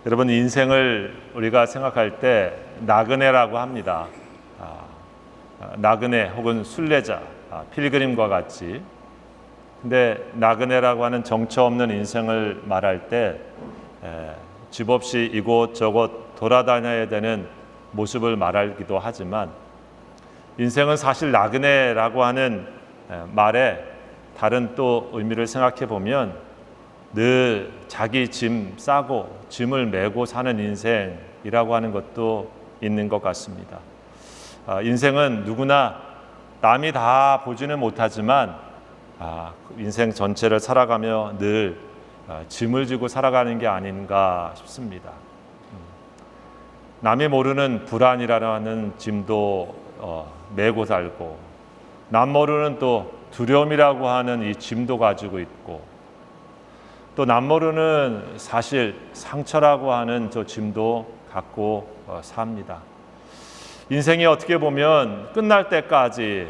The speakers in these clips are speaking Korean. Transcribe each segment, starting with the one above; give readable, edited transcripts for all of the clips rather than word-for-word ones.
여러분, 인생을 우리가 생각할 때 나그네라고 합니다. 나그네 혹은 순례자, 필그림과 같이. 근데 나그네라고 하는 정처 없는 인생을 말할 때 집 없이 이곳저곳 돌아다녀야 되는 모습을 말하기도 하지만, 인생은 사실 나그네라고 하는 말에 다른 또 의미를 생각해 보면 늘 자기 짐 싸고 짐을 메고 사는 인생이라고 하는 것도 있는 것 같습니다. 인생은 누구나 남이 다 보지는 못하지만 인생 전체를 살아가며 늘 짐을 지고 살아가는 게 아닌가 싶습니다. 남이 모르는 불안이라는 짐도 메고 살고, 남 모르는 또 두려움이라고 하는 이 짐도 가지고 있고, 또 남 모르는 사실 상처라고 하는 저 짐도 갖고 삽니다. 인생이 어떻게 보면 끝날 때까지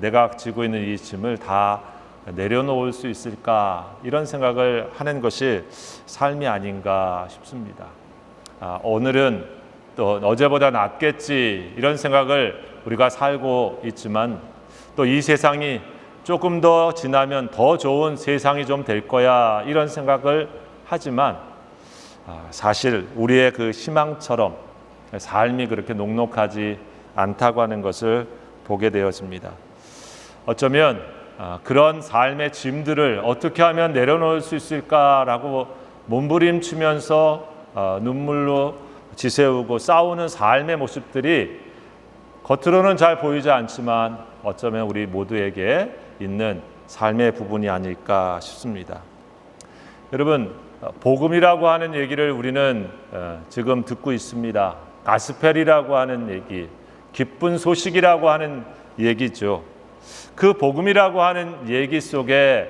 내가 지고 있는 이 짐을 다 내려놓을 수 있을까, 이런 생각을 하는 것이 삶이 아닌가 싶습니다. 오늘은 또 어제보다 낫겠지, 이런 생각을 우리가 살고 있지만, 또 이 세상이 조금 더 지나면 더 좋은 세상이 좀 될 거야, 이런 생각을 하지만 사실 우리의 그 희망처럼 삶이 그렇게 녹록하지 않다고 하는 것을 보게 되어집니다. 어쩌면 그런 삶의 짐들을 어떻게 하면 내려놓을 수 있을까라고 몸부림치면서 눈물로 지새우고 싸우는 삶의 모습들이 겉으로는 잘 보이지 않지만 어쩌면 우리 모두에게 있는 삶의 부분이 아닐까 싶습니다. 여러분, 복음이라고 하는 얘기를 우리는 지금 듣고 있습니다. 가스펠이라고 하는 얘기, 기쁜 소식이라고 하는 얘기죠. 그 복음이라고 하는 얘기 속에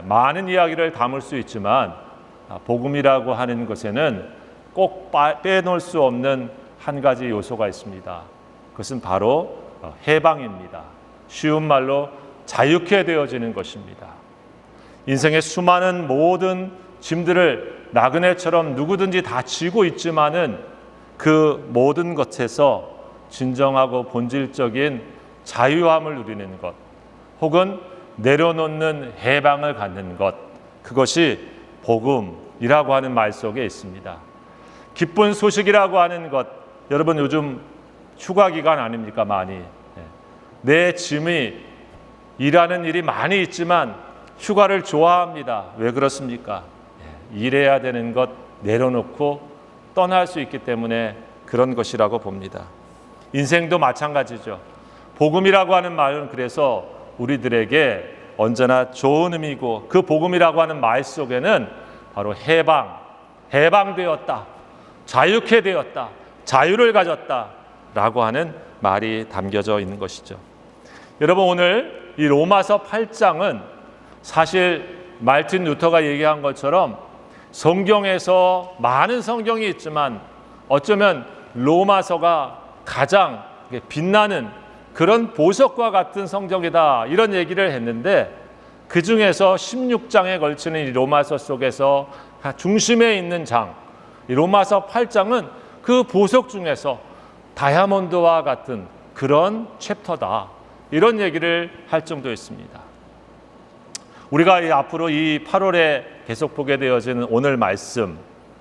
많은 이야기를 담을 수 있지만, 복음이라고 하는 것에는 꼭 빼놓을 수 없는 한 가지 요소가 있습니다. 그것은 바로 해방입니다. 쉬운 말로 자유케 되어지는 것입니다. 인생의 수많은 모든 짐들을 나그네처럼 누구든지 다 지고 있지만은 그 모든 것에서 진정하고 본질적인 자유함을 누리는 것, 혹은 내려놓는 해방을 갖는 것, 그것이 복음이라고 하는 말 속에 있습니다. 기쁜 소식이라고 하는 것, 여러분 요즘 휴가 기간 아닙니까? 많이. 내 짐이 일하는 일이 많이 있지만 휴가를 좋아합니다. 왜 그렇습니까? 일해야 되는 것 내려놓고 떠날 수 있기 때문에 그런 것이라고 봅니다. 인생도 마찬가지죠. 복음이라고 하는 말은 그래서 우리들에게 언제나 좋은 의미고, 그 복음이라고 하는 말 속에는 바로 해방되었다, 자유케 되었다, 자유를 가졌다 라고 하는 말이 담겨져 있는 것이죠. 여러분, 오늘 이 로마서 8장은 사실 말틴 루터가 얘기한 것처럼 성경에서 많은 성경이 있지만 어쩌면 로마서가 가장 빛나는 그런 보석과 같은 성경이다, 이런 얘기를 했는데, 그 중에서 16장에 걸치는 이 로마서 속에서 중심에 있는 장, 이 로마서 8장은 그 보석 중에서 다이아몬드와 같은 그런 챕터다, 이런 얘기를 할 정도였습니다. 우리가 앞으로 이 8월에 계속 보게 되어지는 오늘 말씀,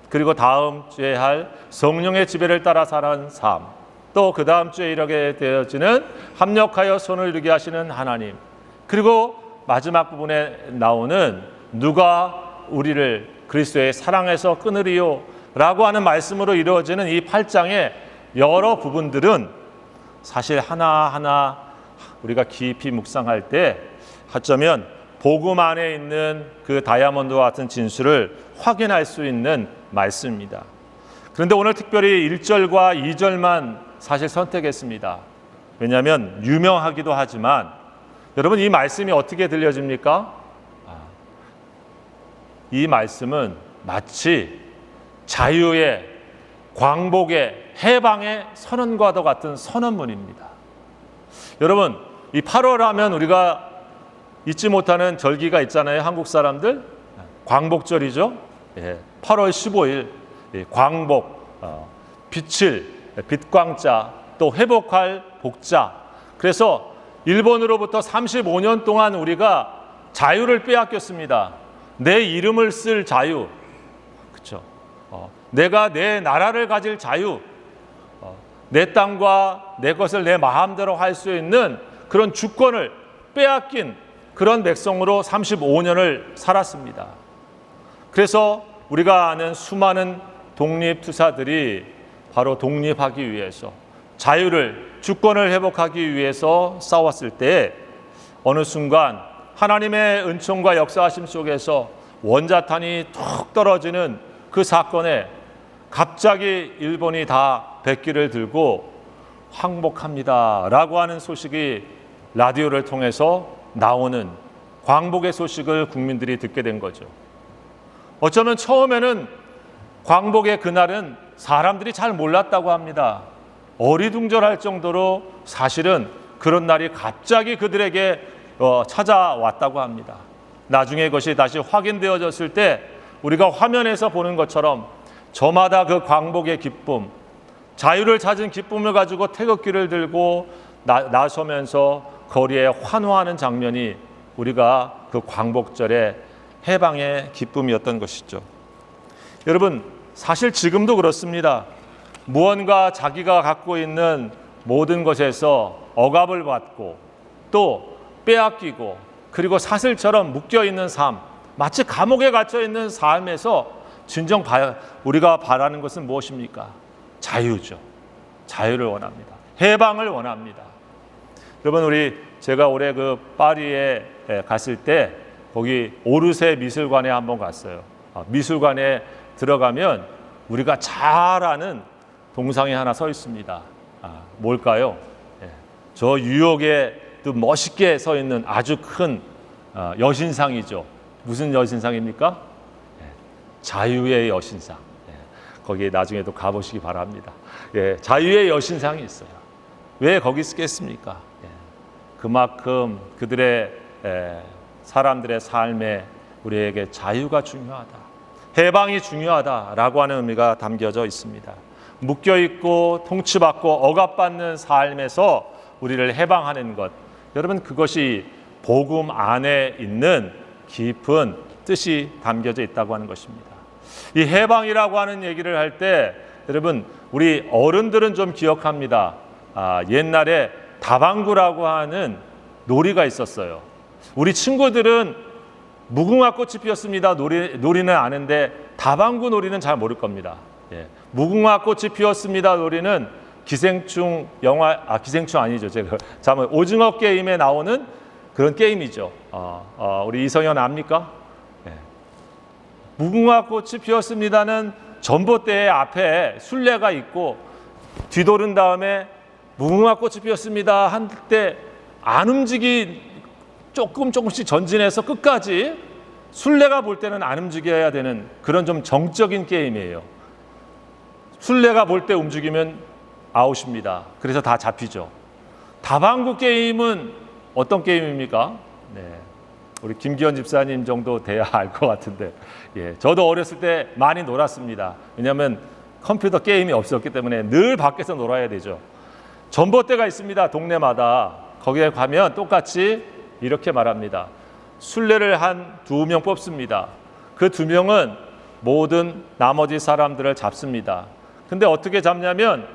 그리고 다음 주에 할 성령의 지배를 따라 사는 삶, 또 그 다음 주에 이르게 되어지는 합력하여 손을 이루게 하시는 하나님, 그리고 마지막 부분에 나오는 누가 우리를 그리스도의 사랑에서 끊으리요 라고 하는 말씀으로 이루어지는 이 8장의 여러 부분들은 사실 하나하나 우리가 깊이 묵상할 때 어쩌면 복음 안에 있는 그 다이아몬드와 같은 진수를 확인할 수 있는 말씀입니다. 그런데 오늘 특별히 1절과 2절만 사실 선택했습니다. 왜냐하면 유명하기도 하지만, 여러분, 이 말씀이 어떻게 들려집니까? 이 말씀은 마치 자유의, 광복의, 해방의 선언과도 같은 선언문입니다. 여러분, 이 8월 하면 우리가 잊지 못하는 절기가 있잖아요. 한국 사람들 광복절이죠. 8월 15일 광복, 빛을, 빛광자, 또 회복할 복자. 그래서 일본으로부터 35년 동안 우리가 자유를 빼앗겼습니다. 내 이름을 쓸 자유, 그렇죠? 내가 내 나라를 가질 자유, 내 땅과 내 것을 내 마음대로 할 수 있는 그런 주권을 빼앗긴 그런 백성으로 35년을 살았습니다. 그래서 우리가 아는 수많은 독립투사들이 바로 독립하기 위해서, 자유를, 주권을 회복하기 위해서 싸웠을 때 어느 순간 하나님의 은총과 역사하심 속에서 원자탄이 툭 떨어지는 그 사건에 갑자기 일본이 다 백기를 들고 항복합니다 라고 하는 소식이 라디오를 통해서 나오는 광복의 소식을 국민들이 듣게 된 거죠. 어쩌면 처음에는 광복의 그날은 사람들이 잘 몰랐다고 합니다. 어리둥절할 정도로 사실은 그런 날이 갑자기 그들에게 찾아왔다고 합니다. 나중에 그것이 다시 확인되어졌을 때 우리가 화면에서 보는 것처럼 저마다 그 광복의 기쁨, 자유를 찾은 기쁨을 가지고 태극기를 들고 나서면서 거리에 환호하는 장면이 우리가 그 광복절의 해방의 기쁨이었던 것이죠. 여러분, 사실 지금도 그렇습니다. 무언가 자기가 갖고 있는 모든 것에서 억압을 받고 또 빼앗기고 그리고 사슬처럼 묶여있는 삶, 마치 감옥에 갇혀있는 삶에서 진정 우리가 바라는 것은 무엇입니까? 자유죠. 자유를 원합니다. 해방을 원합니다. 여러분, 제가 올해 그 파리에 갔을 때 거기 오르세 미술관에 한번 갔어요. 미술관에 들어가면 우리가 잘 아는 동상이 하나 서 있습니다. 뭘까요? 저 뉴욕에 또 멋있게 서 있는 아주 큰 여신상이죠. 무슨 여신상입니까? 자유의 여신상. 거기에 나중에도 가보시기 바랍니다. 자유의 여신상이 있어요. 왜 거기 쓰겠습니까? 그만큼 그들의 사람들의 삶에 우리에게 자유가 중요하다, 해방이 중요하다라고 하는 의미가 담겨져 있습니다. 묶여있고 통치받고 억압받는 삶에서 우리를 해방하는 것, 여러분, 그것이 복음 안에 있는 깊은 뜻이 담겨져 있다고 하는 것입니다. 이 해방이라고 하는 얘기를 할 때 여러분, 우리 어른들은 좀 기억합니다. 옛날에 다방구라고 하는 놀이가 있었어요. 우리 친구들은 무궁화 꽃이 피었습니다 놀이는 아는데 다방구 놀이는 잘 모를 겁니다. 무궁화 꽃이 피었습니다 놀이는 기생충 영화, 기생충 아니죠. 제가 잠깐 오징어 게임에 나오는 그런 게임이죠. 우리 이성현 압니까? 무궁화 꽃이 피었습니다는 전봇대 앞에 순례가 있고 뒤돌은 다음에 무궁화 꽃이 피었습니다 할 때 안 조금씩 전진해서 끝까지 순례가 볼 때는 안 움직여야 되는 그런 좀 정적인 게임이에요. 순례가 볼 때 움직이면 아웃입니다. 그래서 다 잡히죠. 다방구 게임은 어떤 게임입니까? 우리 김기현 집사님 정도 돼야 알 것 같은데, 저도 어렸을 때 많이 놀았습니다. 왜냐하면 컴퓨터 게임이 없었기 때문에 늘 밖에서 놀아야 되죠. 전봇대가 있습니다. 동네마다. 거기에 가면 똑같이 이렇게 말합니다. 순례를 한 2명 뽑습니다. 그 2명은 모든 나머지 사람들을 잡습니다. 근데 어떻게 잡냐면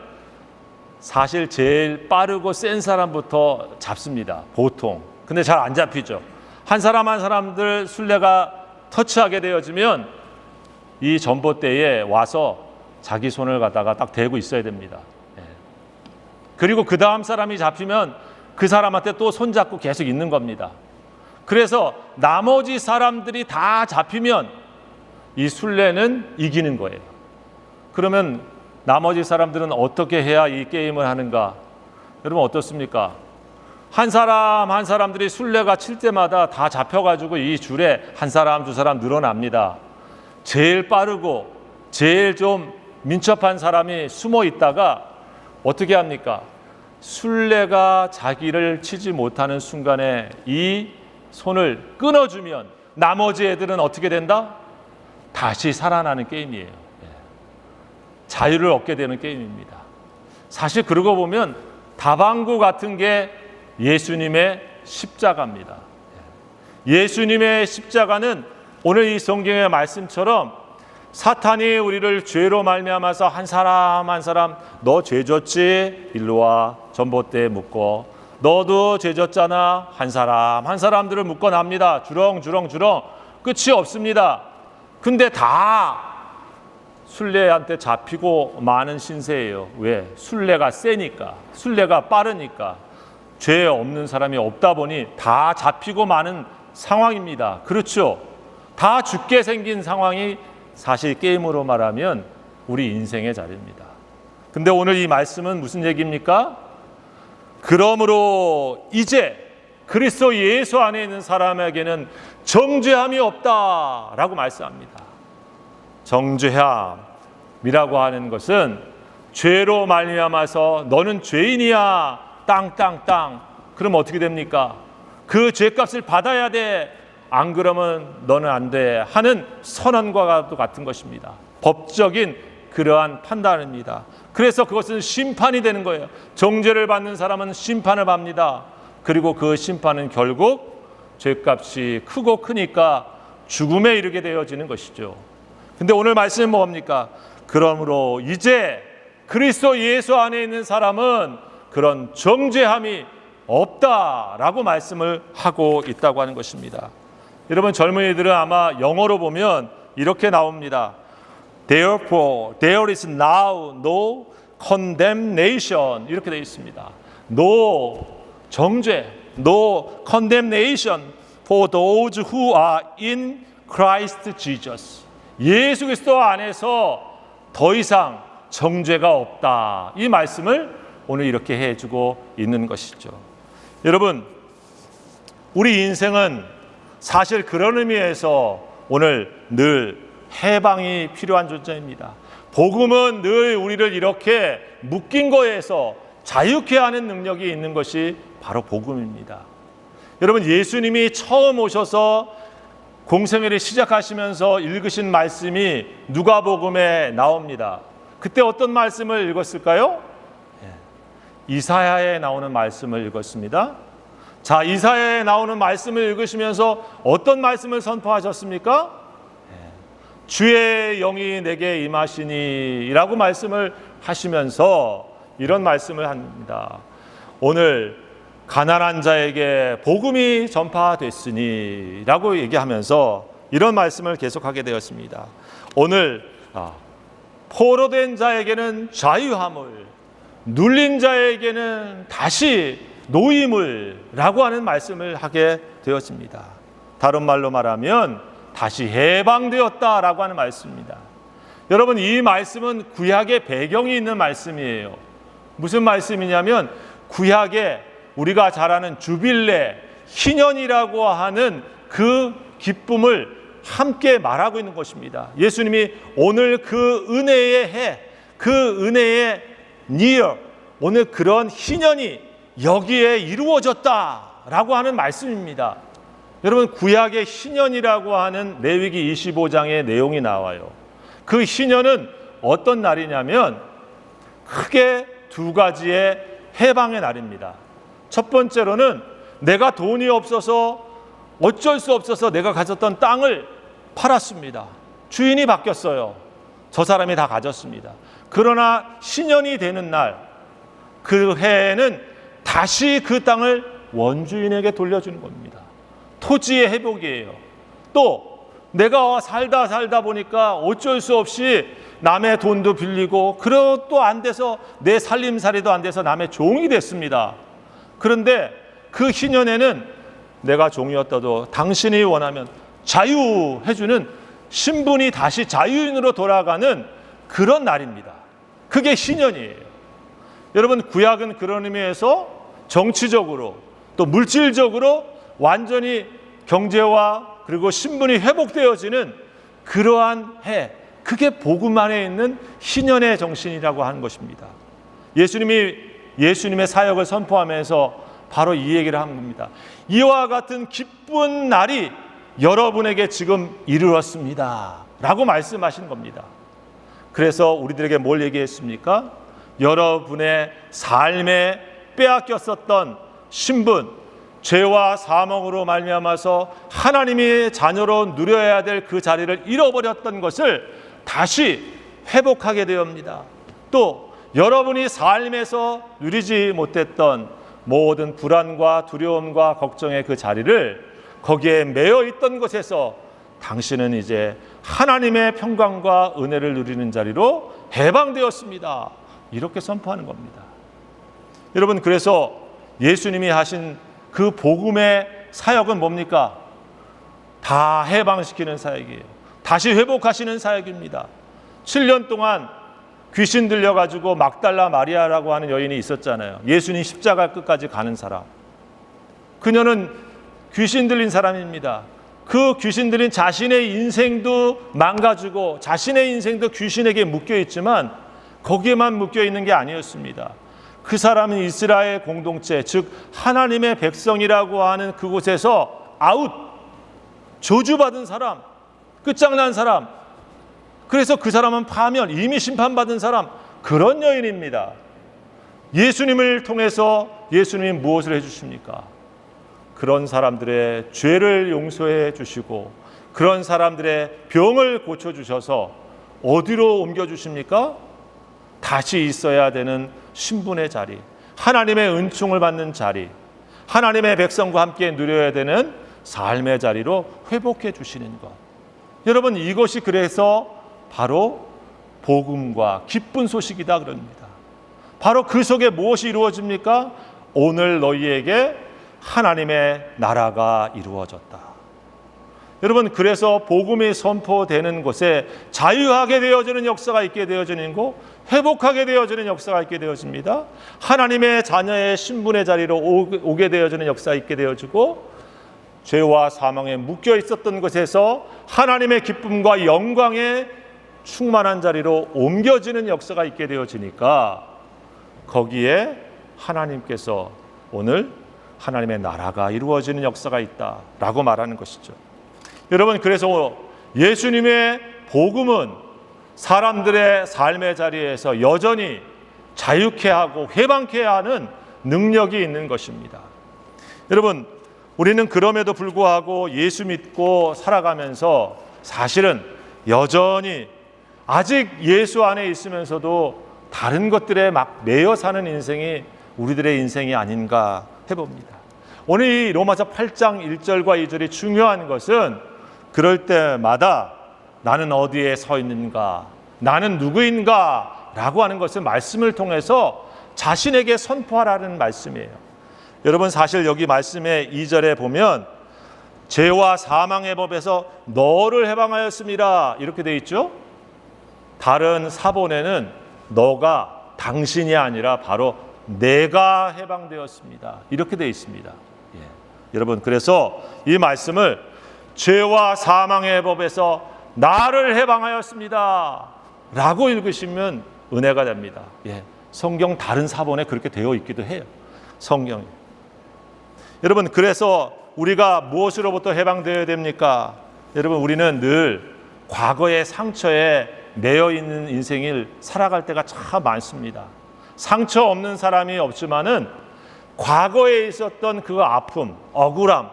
사실 제일 빠르고 센 사람부터 잡습니다. 보통. 근데 잘 안 잡히죠. 한 사람 한 사람들 순례가 터치하게 되어지면 이 전봇대에 와서 자기 손을 갖다가 딱 대고 있어야 됩니다. 그리고 그 다음 사람이 잡히면 그 사람한테 또 손잡고 계속 있는 겁니다. 그래서 나머지 사람들이 다 잡히면 이 순례는 이기는 거예요. 그러면 나머지 사람들은 어떻게 해야 이 게임을 하는가? 여러분 어떻습니까? 한 사람 한 사람들이 순례가 칠 때마다 다 잡혀가지고 이 줄에 한 사람 두 사람 늘어납니다. 제일 빠르고 제일 좀 민첩한 사람이 숨어 있다가 어떻게 합니까? 순례가 자기를 치지 못하는 순간에 이 손을 끊어주면 나머지 애들은 어떻게 된다? 다시 살아나는 게임이에요. 자유를 얻게 되는 게임입니다. 사실 그러고 보면 다방구 같은 게 예수님의 십자가입니다. 예수님의 십자가는 오늘 이 성경의 말씀처럼 사탄이 우리를 죄로 말미암아서 한 사람 한 사람 너 죄 졌지? 일로 와. 전봇대에 묶어. 너도 죄 졌잖아. 한 사람 한 사람들을 묶어납니다. 주렁주렁 끝이 없습니다. 근데 다 순례한테 잡히고 마는 신세예요. 왜? 순례가 세니까, 순례가 빠르니까. 죄 없는 사람이 없다 보니 다 잡히고 마는 상황입니다. 그렇죠? 다 죽게 생긴 상황이 사실 게임으로 말하면 우리 인생의 자리입니다. 근데 오늘 이 말씀은 무슨 얘기입니까? 그러므로 이제 그리스도 예수 안에 있는 사람에게는 정죄함이 없다라고 말씀합니다. 정죄함이라고 하는 것은 죄로 말미암아서 너는 죄인이야 땅땅땅 그럼 어떻게 됩니까? 그 죄값을 받아야 돼. 안 그러면 너는 안 돼 하는 선언과 같은 것입니다. 법적인 그러한 판단입니다. 그래서 그것은 심판이 되는 거예요. 정죄를 받는 사람은 심판을 받습니다. 그리고 그 심판은 결국 죄값이 크고 크니까 죽음에 이르게 되어지는 것이죠. 근데 오늘 말씀은 뭡니까? 그러므로 이제 그리스도 예수 안에 있는 사람은 그런 정죄함이 없다라고 말씀을 하고 있다고 하는 것입니다. 여러분 젊은이들은 아마 영어로 보면 이렇게 나옵니다. Therefore there is now no condemnation 이렇게 되어 있습니다. No 정죄, no condemnation for those who are in Christ Jesus. 예수 그리스도 안에서 더 이상 정죄가 없다. 이 말씀을 오늘 이렇게 해주고 있는 것이죠. 여러분, 우리 인생은 사실 그런 의미에서 오늘 늘 해방이 필요한 존재입니다. 복음은 늘 우리를 이렇게 묶인 거에서 자유케 하는 능력이 있는 것이 바로 복음입니다. 여러분, 예수님이 처음 오셔서 공생애를 시작하시면서 읽으신 말씀이 누가복음에 나옵니다. 그때 어떤 말씀을 읽었을까요? 이사야에 나오는 말씀을 읽었습니다. 자, 이사야에 나오는 말씀을 읽으시면서 어떤 말씀을 선포하셨습니까? 주의 영이 내게 임하시니 라고 말씀을 하시면서 이런 말씀을 합니다. 오늘 가난한 자에게 복음이 전파됐으니 라고 얘기하면서 이런 말씀을 계속하게 되었습니다. 오늘 포로된 자에게는 자유함을, 눌린 자에게는 다시 노임을 라고 하는 말씀을 하게 되었습니다. 다른 말로 말하면 다시 해방되었다라고 하는 말씀입니다. 여러분, 이 말씀은 구약의 배경이 있는 말씀이에요. 무슨 말씀이냐면 구약에 우리가 잘 아는 주빌레, 희년이라고 하는 그 기쁨을 함께 말하고 있는 것입니다. 예수님이 오늘 그 은혜의 해, 그 은혜의 year, 오늘 그런 희년이 여기에 이루어졌다라고 하는 말씀입니다. 여러분, 구약의 희년이라고 하는 레위기 25장의 내용이 나와요. 그 희년은 어떤 날이냐면 크게 두 가지의 해방의 날입니다. 첫 번째로는 내가 돈이 없어서 어쩔 수 없어서 내가 가졌던 땅을 팔았습니다. 주인이 바뀌었어요. 저 사람이 다 가졌습니다. 그러나 신년이 되는 날, 그 해에는 다시 그 땅을 원주인에게 돌려주는 겁니다. 토지의 회복이에요. 또 내가 살다 보니까 어쩔 수 없이 남의 돈도 빌리고 그것도 안 돼서 내 살림살이도 안 돼서 남의 종이 됐습니다. 그런데 그 희년에는 내가 종이었다도 당신이 원하면 자유해주는 신분이 다시 자유인으로 돌아가는 그런 날입니다. 그게 희년이에요. 여러분, 구약은 그런 의미에서 정치적으로 또 물질적으로 완전히 경제와 그리고 신분이 회복되어지는 그러한 해, 그게 복음 안에 있는 희년의 정신이라고 하는 것입니다. 예수님의 사역을 선포하면서 바로 이 얘기를 한 겁니다. 이와 같은 기쁜 날이 여러분에게 지금 이르렀습니다 라고 말씀하신 겁니다. 그래서 우리들에게 뭘 얘기했습니까? 여러분의 삶에 빼앗겼었던 신분, 죄와 사망으로 말미암아서 하나님의 자녀로 누려야 될 그 자리를 잃어버렸던 것을 다시 회복하게 되옵니다. 또 여러분이 삶에서 누리지 못했던 모든 불안과 두려움과 걱정의 그 자리를 거기에 매여 있던 것에서 당신은 이제 하나님의 평강과 은혜를 누리는 자리로 해방되었습니다. 이렇게 선포하는 겁니다. 여러분, 그래서 예수님이 하신 그 복음의 사역은 뭡니까? 다 해방시키는 사역이에요. 다시 회복하시는 사역입니다. 7년 동안 귀신 들려가지고 막달라 마리아라고 하는 여인이 있었잖아요. 예수님 십자가 끝까지 가는 사람. 그녀는 귀신 들린 사람입니다. 그 귀신 들린 자신의 인생도 망가지고 자신의 인생도 귀신에게 묶여있지만 거기에만 묶여있는 게 아니었습니다. 그 사람은 이스라엘 공동체, 즉 하나님의 백성이라고 하는 그곳에서 아웃, 저주받은 사람, 끝장난 사람, 그래서 그 사람은 파면, 이미 심판받은 사람, 그런 여인입니다. 예수님을 통해서 예수님이 무엇을 해주십니까? 그런 사람들의 죄를 용서해 주시고 그런 사람들의 병을 고쳐주셔서 어디로 옮겨주십니까? 다시 있어야 되는 신분의 자리, 하나님의 은총을 받는 자리, 하나님의 백성과 함께 누려야 되는 삶의 자리로 회복해 주시는 것. 여러분, 이것이 그래서 바로 복음과 기쁜 소식이다 그럽니다. 바로 그 속에 무엇이 이루어집니까? 오늘 너희에게 하나님의 나라가 이루어졌다. 여러분, 그래서 복음이 선포되는 곳에 자유하게 되어지는 역사가 있게 되어지는 것, 회복하게 되어지는 역사가 있게 되어집니다. 하나님의 자녀의 신분의 자리로 오게 되어지는 역사가 있게 되어지고, 죄와 사망에 묶여 있었던 것에서 하나님의 기쁨과 영광에 충만한 자리로 옮겨지는 역사가 있게 되어지니까 거기에 하나님께서 오늘 하나님의 나라가 이루어지는 역사가 있다라고 말하는 것이죠. 여러분, 그래서 예수님의 복음은 사람들의 삶의 자리에서 여전히 자유케 하고 해방케 하는 능력이 있는 것입니다. 여러분, 우리는 그럼에도 불구하고 예수 믿고 살아가면서 사실은 여전히 아직 예수 안에 있으면서도 다른 것들에 막 매여 사는 인생이 우리들의 인생이 아닌가 해봅니다. 오늘 이 로마서 8장 1절과 2절이 중요한 것은 그럴 때마다 나는 어디에 서 있는가, 나는 누구인가 라고 하는 것을 말씀을 통해서 자신에게 선포하라는 말씀이에요. 여러분, 사실 여기 말씀의 2절에 보면 죄와 사망의 법에서 너를 해방하였습니다 이렇게 돼 있죠. 다른 사본에는 너가, 당신이 아니라 바로 내가 해방되었습니다 이렇게 돼 있습니다. 여러분, 그래서 이 말씀을 죄와 사망의 법에서 나를 해방하였습니다 라고 읽으시면 은혜가 됩니다. 성경 다른 사본에 그렇게 되어 있기도 해요. 성경이. 여러분, 그래서 우리가 무엇으로부터 해방되어야 됩니까? 여러분, 우리는 늘 과거의 상처에 매여 있는 인생을 살아갈 때가 참 많습니다. 상처 없는 사람이 없지만은 과거에 있었던 그 아픔, 억울함,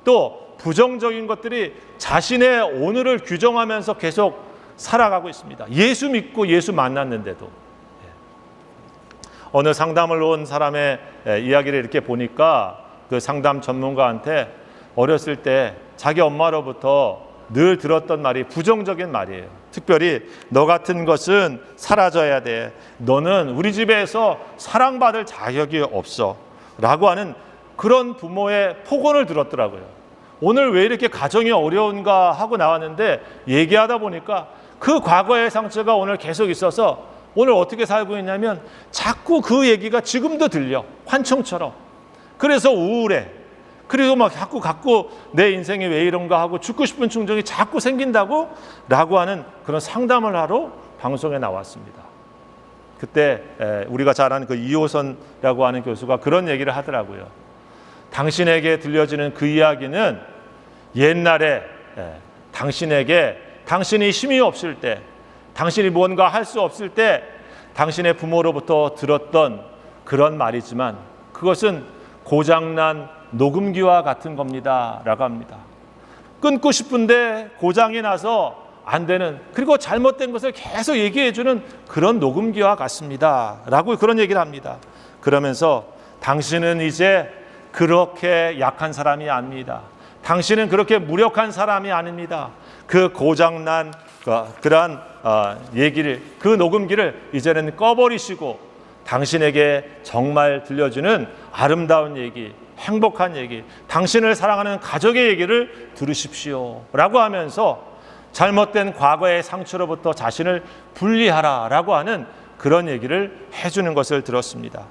또 부정적인 것들이 자신의 오늘을 규정하면서 계속 살아가고 있습니다. 예수 믿고 예수 만났는데도. 어느 상담을 온 사람의 이야기를 이렇게 보니까 그 상담 전문가한테 어렸을 때 자기 엄마로부터 늘 들었던 말이 부정적인 말이에요. 특별히 너 같은 것은 사라져야 돼. 너는 우리 집에서 사랑받을 자격이 없어 라고 하는 그런 부모의 폭언을 들었더라고요. 오늘 왜 이렇게 가정이 어려운가 하고 나왔는데 얘기하다 보니까 그 과거의 상처가 오늘 계속 있어서 오늘 어떻게 살고 있냐면 자꾸 그 얘기가 지금도 들려. 환청처럼. 그래서 우울해. 그리고 막 자꾸 내 인생이 왜 이런가 하고 죽고 싶은 충동이 자꾸 생긴다고 라고 하는 그런 상담을 하러 방송에 나왔습니다. 그때 우리가 잘 아는 그 이호선이라고 하는 교수가 그런 얘기를 하더라고요. 당신에게 들려지는 그 이야기는 옛날에 당신에게 당신이 힘이 없을 때 당신이 무언가 할 수 없을 때 당신의 부모로부터 들었던 그런 말이지만 그것은 고장난 녹음기와 같은 겁니다 라고 합니다. 끊고 싶은데 고장이 나서 안 되는, 그리고 잘못된 것을 계속 얘기해주는 그런 녹음기와 같습니다 라고 그런 얘기를 합니다. 그러면서 당신은 이제 그렇게 약한 사람이 아닙니다. 당신은 그렇게 무력한 사람이 아닙니다. 그 고장난 그러한 얘기를, 그 녹음기를 이제는 꺼버리시고 당신에게 정말 들려주는 아름다운 얘기, 행복한 얘기, 당신을 사랑하는 가족의 얘기를 들으십시오 라고 하면서 잘못된 과거의 상처로부터 자신을 분리하라 라고 하는 그런 얘기를 해주는 것을 들었습니다.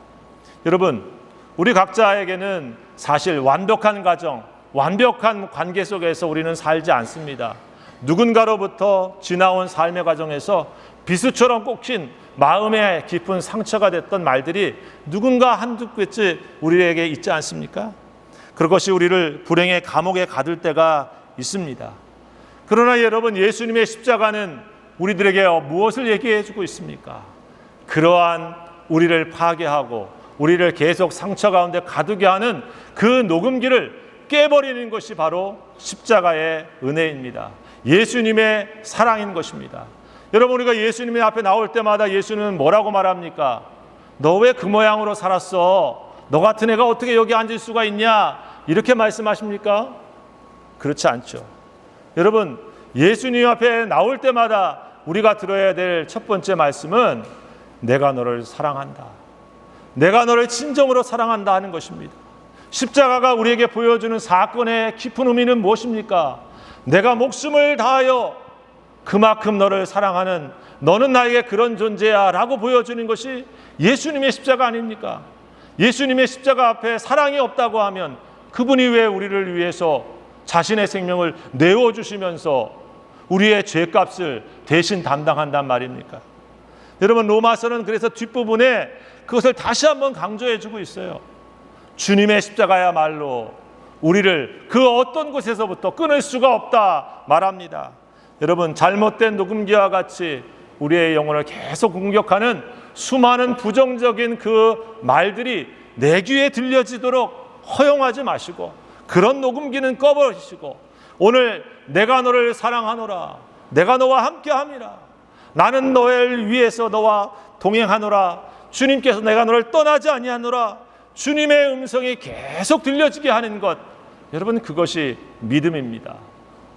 여러분, 우리 각자에게는 사실 완벽한 가정, 완벽한 관계 속에서 우리는 살지 않습니다. 누군가로부터 지나온 삶의 과정에서 비수처럼 꽂힌 마음에 깊은 상처가 됐던 말들이 누군가 한두 개쯤 우리에게 있지 않습니까? 그것이 우리를 불행의 감옥에 가둘 때가 있습니다. 그러나 여러분, 예수님의 십자가는 우리들에게 무엇을 얘기해 주고 있습니까? 그러한 우리를 파괴하고 우리를 계속 상처 가운데 가두게 하는 그 녹음기를 깨버리는 것이 바로 십자가의 은혜입니다. 예수님의 사랑인 것입니다. 여러분, 우리가 예수님의 앞에 나올 때마다 예수님은 뭐라고 말합니까? 너 왜 그 모양으로 살았어? 너 같은 애가 어떻게 여기 앉을 수가 있냐? 이렇게 말씀하십니까? 그렇지 않죠. 여러분, 예수님 앞에 나올 때마다 우리가 들어야 될 첫 번째 말씀은 내가 너를 사랑한다. 내가 너를 진정으로 사랑한다 하는 것입니다. 십자가가 우리에게 보여주는 사건의 깊은 의미는 무엇입니까? 내가 목숨을 다하여 그만큼 너를 사랑하는, 너는 나에게 그런 존재야 라고 보여주는 것이 예수님의 십자가 아닙니까? 예수님의 십자가 앞에 사랑이 없다고 하면 그분이 왜 우리를 위해서 자신의 생명을 내어주시면서 우리의 죄값을 대신 담당한단 말입니까? 여러분, 로마서는 그래서 뒷부분에 그것을 다시 한번 강조해주고 있어요. 주님의 십자가야말로 우리를 그 어떤 곳에서부터 끊을 수가 없다 말합니다. 여러분, 잘못된 녹음기와 같이 우리의 영혼을 계속 공격하는 수많은 부정적인 그 말들이 내 귀에 들려지도록 허용하지 마시고 그런 녹음기는 꺼버리시고 오늘 내가 너를 사랑하노라, 내가 너와 함께함이라, 나는 너를 위해서 너와 동행하노라, 주님께서 내가 너를 떠나지 아니하노라, 주님의 음성이 계속 들려지게 하는 것, 여러분, 그것이 믿음입니다.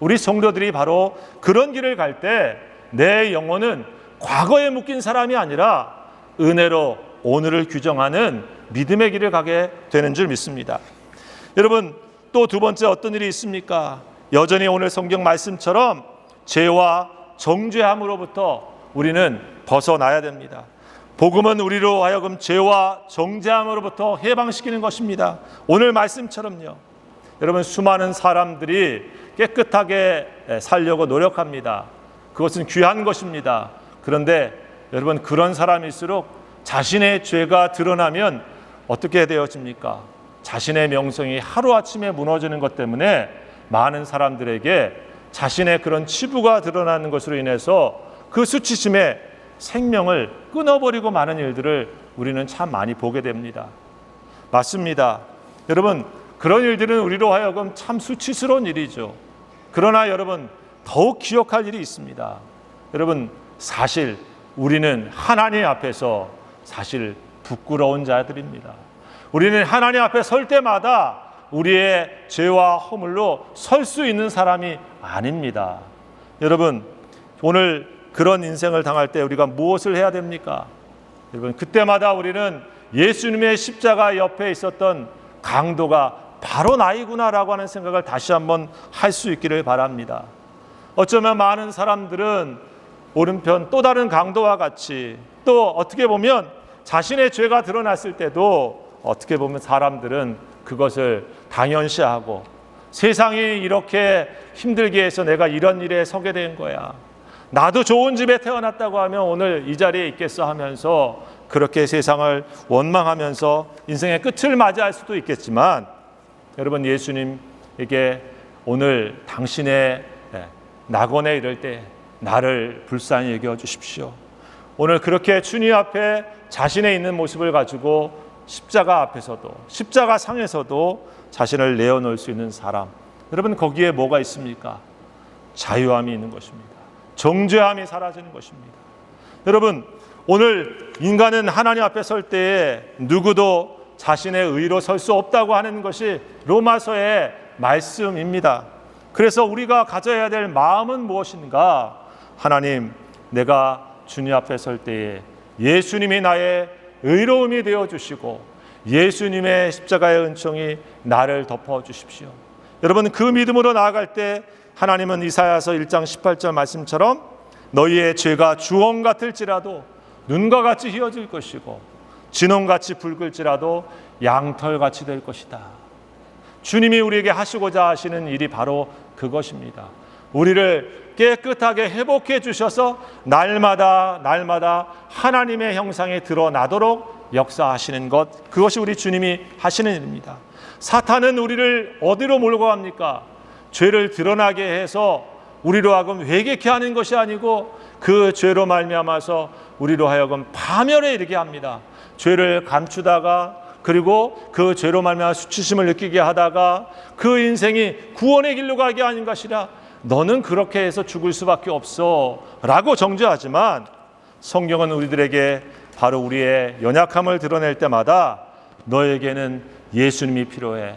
우리 성도들이 바로 그런 길을 갈 때 내 영혼은 과거에 묶인 사람이 아니라 은혜로 오늘을 규정하는 믿음의 길을 가게 되는 줄 믿습니다. 여러분, 또 두 번째 어떤 일이 있습니까? 여전히 오늘 성경 말씀처럼 죄와 정죄함으로부터 우리는 벗어나야 됩니다. 복음은 우리로 하여금 죄와 정죄함으로부터 해방시키는 것입니다. 오늘 말씀처럼요. 여러분, 수많은 사람들이 깨끗하게 살려고 노력합니다. 그것은 귀한 것입니다. 그런데 여러분, 그런 사람일수록 자신의 죄가 드러나면 어떻게 되어집니까? 자신의 명성이 하루아침에 무너지는 것 때문에 많은 사람들에게 자신의 그런 치부가 드러나는 것으로 인해서 그 수치심에 생명을 끊어버리고 마는 일들을 우리는 참 많이 보게 됩니다. 맞습니다. 여러분, 그런 일들은 우리로 하여금 참 수치스러운 일이죠. 그러나 여러분, 더욱 기억할 일이 있습니다. 여러분, 사실 우리는 하나님 앞에서 사실 부끄러운 자들입니다. 우리는 하나님 앞에 설 때마다 우리의 죄와 허물로 설 수 있는 사람이 아닙니다. 여러분, 오늘 그런 인생을 당할 때 우리가 무엇을 해야 됩니까? 여러분, 그때마다 우리는 예수님의 십자가 옆에 있었던 강도가 바로 나이구나라고 하는 생각을 다시 한번 할 수 있기를 바랍니다. 어쩌면 많은 사람들은 오른편 또 다른 강도와 같이, 또 어떻게 보면 자신의 죄가 드러났을 때도 어떻게 보면 사람들은 그것을 당연시하고 세상이 이렇게 힘들게 해서 내가 이런 일에 서게 된 거야, 나도 좋은 집에 태어났다고 하면 오늘 이 자리에 있겠어 하면서 그렇게 세상을 원망하면서 인생의 끝을 맞이할 수도 있겠지만, 여러분, 예수님에게 오늘 당신의 낙원에 이를 때 나를 불쌍히 여겨 주십시오. 오늘 그렇게 주님 앞에 자신의 있는 모습을 가지고 십자가 앞에서도, 십자가 상에서도 자신을 내어놓을 수 있는 사람, 여러분, 거기에 뭐가 있습니까? 자유함이 있는 것입니다. 정죄함이 사라지는 것입니다. 여러분, 오늘 인간은 하나님 앞에 설 때에 누구도 자신의 의로 설 수 없다고 하는 것이 로마서의 말씀입니다. 그래서 우리가 가져야 될 마음은 무엇인가? 하나님, 내가 주님 앞에 설 때에 예수님이 나의 의로움이 되어주시고 예수님의 십자가의 은총이 나를 덮어주십시오. 여러분, 그 믿음으로 나아갈 때 하나님은 이사야서 1장 18절 말씀처럼 너희의 죄가 주홍 같을지라도 눈과 같이 희어질 것이고 진홍같이 붉을지라도 양털같이 될 것이다. 주님이 우리에게 하시고자 하시는 일이 바로 그것입니다. 우리를 깨끗하게 회복해 주셔서 날마다 하나님의 형상이 드러나도록 역사하시는 것, 그것이 우리 주님이 하시는 일입니다. 사탄은 우리를 어디로 몰고 갑니까? 죄를 드러나게 해서 우리로 하여금 회개케 하는 것이 아니고 그 죄로 말미암아서 우리로 하여금 파멸에 이르게 합니다. 죄를 감추다가, 그리고 그 죄로 말미암아 수치심을 느끼게 하다가 그 인생이 구원의 길로 가게 하는 것이라, 너는 그렇게 해서 죽을 수밖에 없어 라고 정죄하지만, 성경은 우리들에게 바로 우리의 연약함을 드러낼 때마다 너에게는 예수님이 필요해,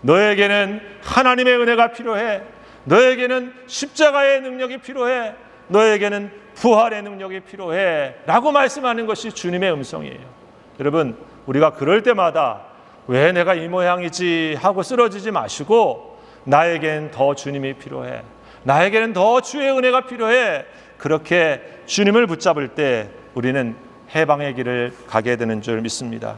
너에게는 하나님의 은혜가 필요해, 너에게는 십자가의 능력이 필요해, 너에게는 부활의 능력이 필요해 라고 말씀하는 것이 주님의 음성이에요. 여러분, 우리가 그럴 때마다 왜 내가 이 모양이지 하고 쓰러지지 마시고, 나에겐 더 주님이 필요해, 나에게는 더 주의 은혜가 필요해, 그렇게 주님을 붙잡을 때 우리는 해방의 길을 가게 되는 줄 믿습니다.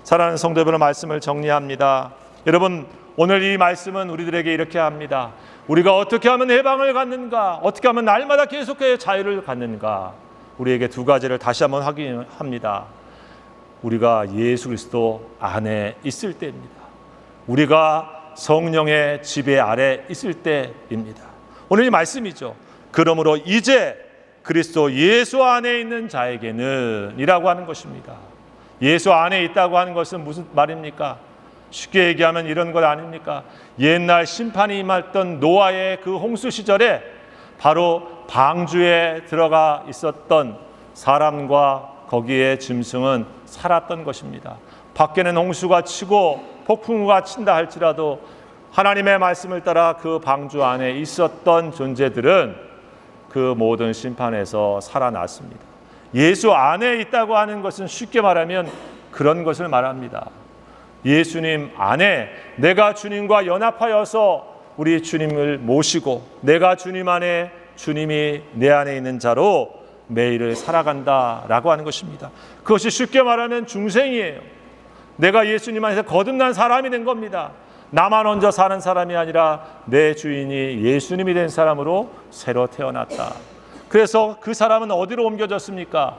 사랑하는 성도 여러분, 말씀을 정리합니다. 여러분, 오늘 이 말씀은 우리들에게 이렇게 합니다. 우리가 어떻게 하면 해방을 갖는가, 어떻게 하면 날마다 계속해서 자유를 갖는가, 우리에게 두 가지를 다시 한번 확인합니다. 우리가 예수 그리스도 안에 있을 때입니다. 우리가 성령의 지배 아래 있을 때입니다. 오늘 이 말씀이죠. 그러므로 이제 그리스도 예수 안에 있는 자에게는 이라고 하는 것입니다. 예수 안에 있다고 하는 것은 무슨 말입니까? 쉽게 얘기하면 이런 것 아닙니까? 옛날 심판이 임했던 노아의 그 홍수 시절에 바로 방주에 들어가 있었던 사람과 거기에 짐승은 살았던 것입니다. 밖에는 홍수가 치고 폭풍우가 친다 할지라도 하나님의 말씀을 따라 그 방주 안에 있었던 존재들은 그 모든 심판에서 살아났습니다. 예수 안에 있다고 하는 것은 쉽게 말하면 그런 것을 말합니다. 예수님 안에 내가 주님과 연합하여서 우리 주님을 모시고 내가 주님 안에, 주님이 내 안에 있는 자로 매일을 살아간다라고 하는 것입니다. 그것이 쉽게 말하면 중생이에요. 내가 예수님 안에서 거듭난 사람이 된 겁니다. 나만 혼자 사는 사람이 아니라 내 주인이 예수님이 된 사람으로 새로 태어났다. 그래서 그 사람은 어디로 옮겨졌습니까?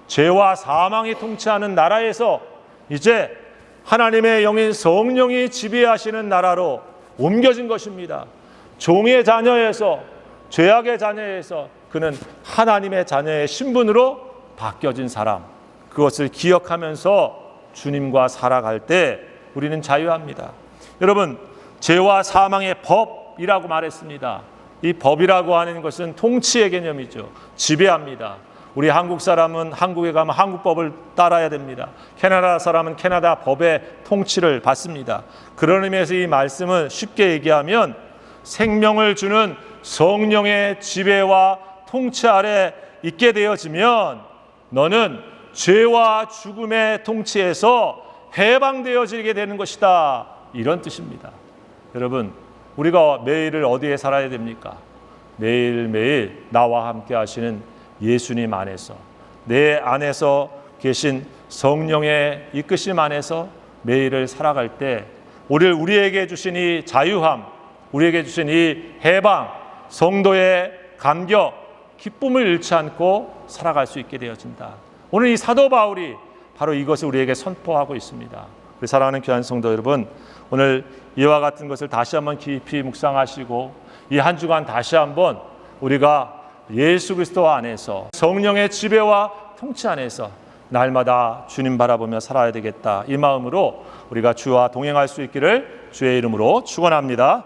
죄와 사망이 통치하는 나라에서 이제 하나님의 영인 성령이 지배하시는 나라로 옮겨진 것입니다. 종의 자녀에서, 죄악의 자녀에서 그는 하나님의 자녀의 신분으로 바뀌어진 사람, 그것을 기억하면서 주님과 살아갈 때 우리는 자유합니다. 여러분, 죄와 사망의 법이라고 말했습니다. 이 법이라고 하는 것은 통치의 개념이죠. 지배합니다. 우리 한국 사람은 한국에 가면 한국 법을 따라야 됩니다. 캐나다 사람은 캐나다 법의 통치를 받습니다. 그런 의미에서 이 말씀은 쉽게 얘기하면 생명을 주는 성령의 지배와 통치 아래 있게 되어지면 너는 죄와 죽음의 통치에서 해방되어지게 되는 것이다. 이런 뜻입니다. 여러분, 우리가 매일을 어디에 살아야 됩니까? 매일매일 나와 함께 하시는 예수님 안에서, 내 안에서 계신 성령의 이끄심 안에서 매일을 살아갈 때 우리에게 주신 이 자유함, 우리에게 주신 이 해방, 성도의 감격, 기쁨을 잃지 않고 살아갈 수 있게 되어진다. 오늘 이 사도 바울이 바로 이것을 우리에게 선포하고 있습니다. 우리 사랑하는 귀한 성도 여러분, 오늘 이와 같은 것을 다시 한번 깊이 묵상하시고 이 한 주간 다시 한번 우리가 예수 그리스도 안에서 성령의 지배와 통치 안에서 날마다 주님 바라보며 살아야 되겠다. 이 마음으로 우리가 주와 동행할 수 있기를 주의 이름으로 축원합니다.